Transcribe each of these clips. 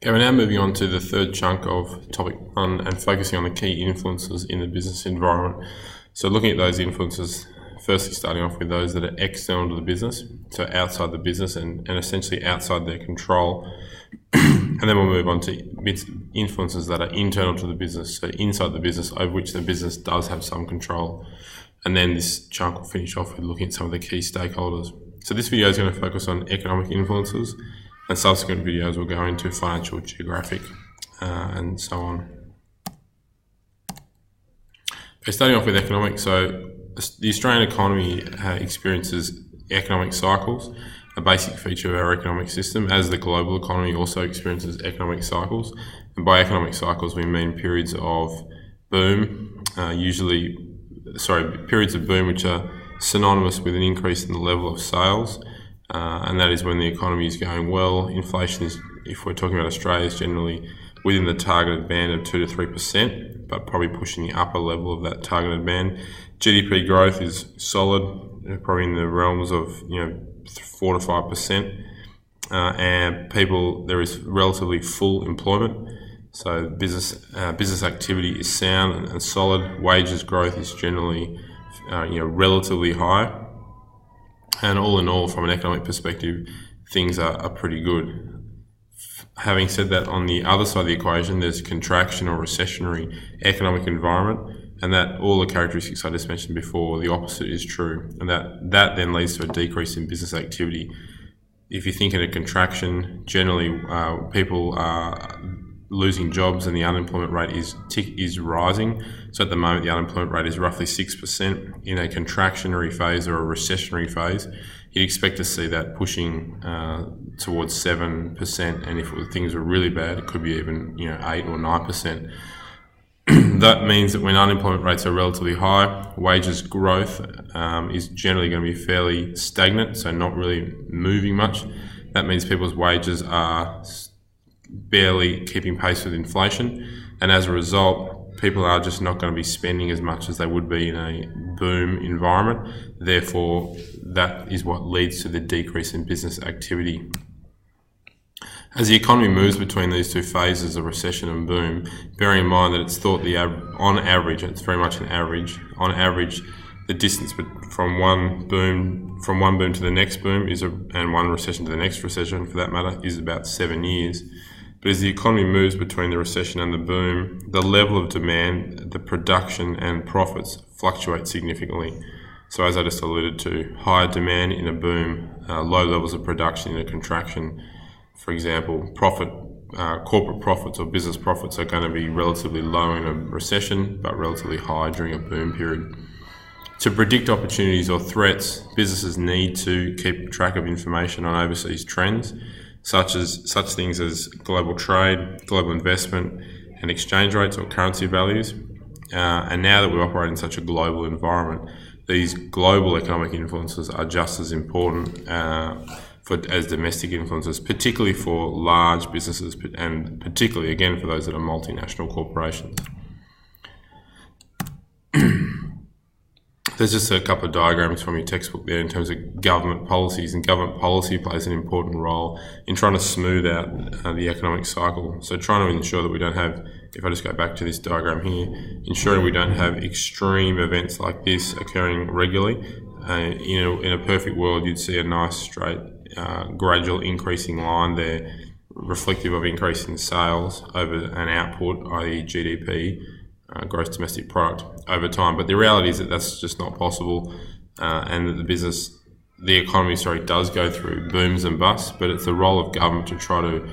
Okay, we're now moving on to the third chunk of topic 1 and focusing on the key influences in the business environment. So looking at those influences, firstly starting off with those that are external to the business, so outside the business and essentially outside their control. And then we'll move on to influences that are internal to the business, so inside the business, over which the business does have some control. And then this chunk will finish off with looking at some of the key stakeholders. So this video is going to focus on economic influences, and subsequent videos will go into financial, geographic, and so on. Okay, starting off with economic, so the Australian economy experiences economic cycles, a basic feature of our economic system, as the global economy also experiences economic cycles. And by economic cycles, we mean periods of boom, periods of boom which are synonymous with an increase in the level of sales. And that is when the economy is going well. Inflation is, if we're talking about Australia, is generally within the targeted band of 2 to 3%, but probably pushing the upper level of that targeted band. GDP growth is solid, probably in the realms of 4 to 5%, and there is relatively full employment. So business activity is sound and solid. Wages growth is generally relatively high. And all in all, from an economic perspective, things are pretty good. Having said that, on the other side of the equation, there's contraction or recessionary economic environment, and that all the characteristics I just mentioned before, the opposite is true, and that then leads to a decrease in business activity. If you think in a contraction, generally people are losing jobs and the unemployment rate is rising. So at the moment, the unemployment rate is roughly 6%. In a contractionary phase or a recessionary phase, you'd expect to see that pushing towards 7%, and if things were really bad, it could be even 8 or 9%. That means that when unemployment rates are relatively high, wages growth is generally going to be fairly stagnant, so not really moving much. That means people's wages are barely keeping pace with inflation, and as a result, people are just not going to be spending as much as they would be in a boom environment. Therefore, that is what leads to the decrease in business activity. As the economy moves between these two phases of recession and boom, bearing in mind that it's thought on average, it's very much an average, on average, the distance from one boom to the next boom and one recession to the next recession, for that matter, is about 7 years. But as the economy moves between the recession and the boom, the level of demand, the production and profits fluctuate significantly. So as I just alluded to, higher demand in a boom, low levels of production in a contraction. For example, corporate profits or business profits are going to be relatively low in a recession, but relatively high during a boom period. To predict opportunities or threats, businesses need to keep track of information on overseas trends, such things as global trade, global investment, and exchange rates or currency values. And now that we operate in such a global environment, these global economic influences are just as important as domestic influences, particularly for large businesses, and particularly, again, for those that are multinational corporations. There's just a couple of diagrams from your textbook there in terms of government policies, and government policy plays an important role in trying to smooth out the economic cycle. So trying to ensure that we don't have, if I just go back to this diagram here, ensuring we don't have extreme events like this occurring regularly. In a perfect world, you'd see a nice straight gradual increasing line there, reflective of increase in sales over an output, i.e. GDP, gross domestic product, over time. But the reality is that that's just not possible, and that the economy does go through booms and busts, but it's the role of government to try to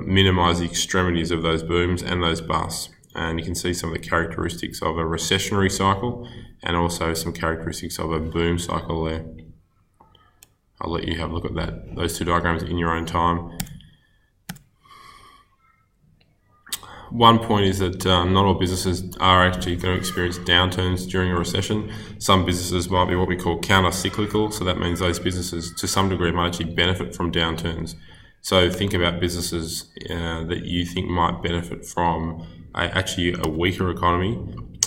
minimise the extremities of those booms and those busts. And you can see some of the characteristics of a recessionary cycle and also some characteristics of a boom cycle there. I'll let you have a look at those two diagrams in your own time. One point is that not all businesses are actually going to experience downturns during a recession. Some businesses might be what we call counter-cyclical, so that means those businesses to some degree might actually benefit from downturns. So think about businesses that you think might benefit from actually a weaker economy.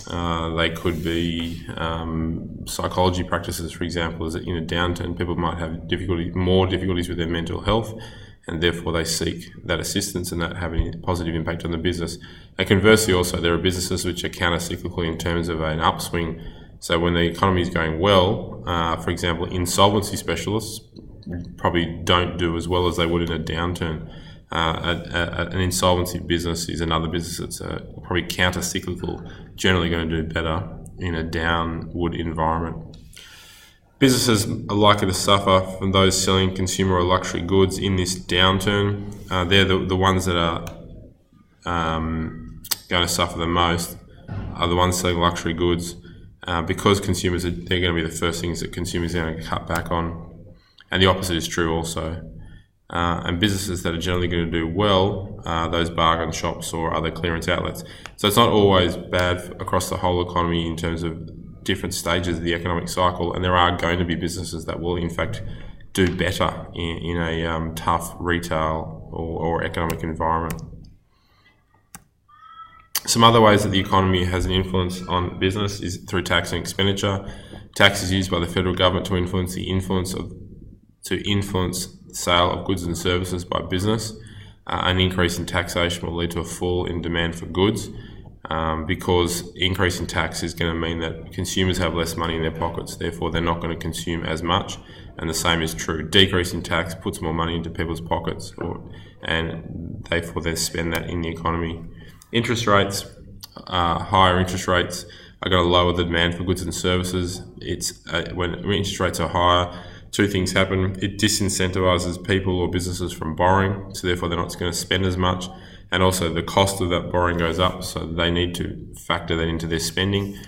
They could be psychology practices, for example, is that in a downturn people might have more difficulties with their mental health. and therefore they seek that assistance and that having a positive impact on the business. And conversely also, there are businesses which are counter-cyclical in terms of an upswing. So when the economy is going well, for example, insolvency specialists probably don't do as well as they would in a downturn. An insolvency business is another business that's probably counter-cyclical, generally going to do better in a downward environment. Businesses are likely to suffer from those selling consumer or luxury goods in this downturn. They're the ones that are going to suffer the most, are the ones selling luxury goods, because consumers they're going to be the first things that consumers are going to cut back on. And the opposite is true also. And businesses that are generally going to do well, those bargain shops or other clearance outlets. So it's not always bad across the whole economy in terms of different stages of the economic cycle, and there are going to be businesses that will in fact do better in a tough retail or economic environment. Some other ways that the economy has an influence on business is through tax and expenditure. Tax is used by the federal government to influence the sale of goods and services by business. An increase in taxation will lead to a fall in demand for goods, because increase in tax is going to mean that consumers have less money in their pockets, therefore they're not going to consume as much, and the same is true. Decrease in tax puts more money into people's pockets, and therefore they spend that in the economy. Interest rates, higher interest rates are going to lower the demand for goods and services. When interest rates are higher, two things happen. It disincentivizes people or businesses from borrowing, so therefore they're not going to spend as much. And also the cost of that borrowing goes up, so they need to factor that into their spending,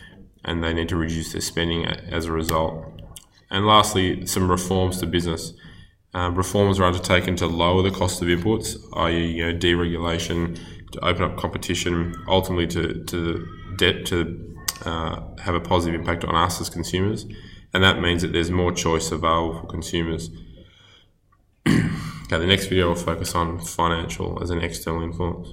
and they need to reduce their spending as a result. And lastly, some reforms to business. Reforms are undertaken to lower the cost of inputs, i.e., deregulation, to open up competition, ultimately to have a positive impact on us as consumers. And that means that there's more choice available for consumers. Okay, the next video will focus on financial as an external influence.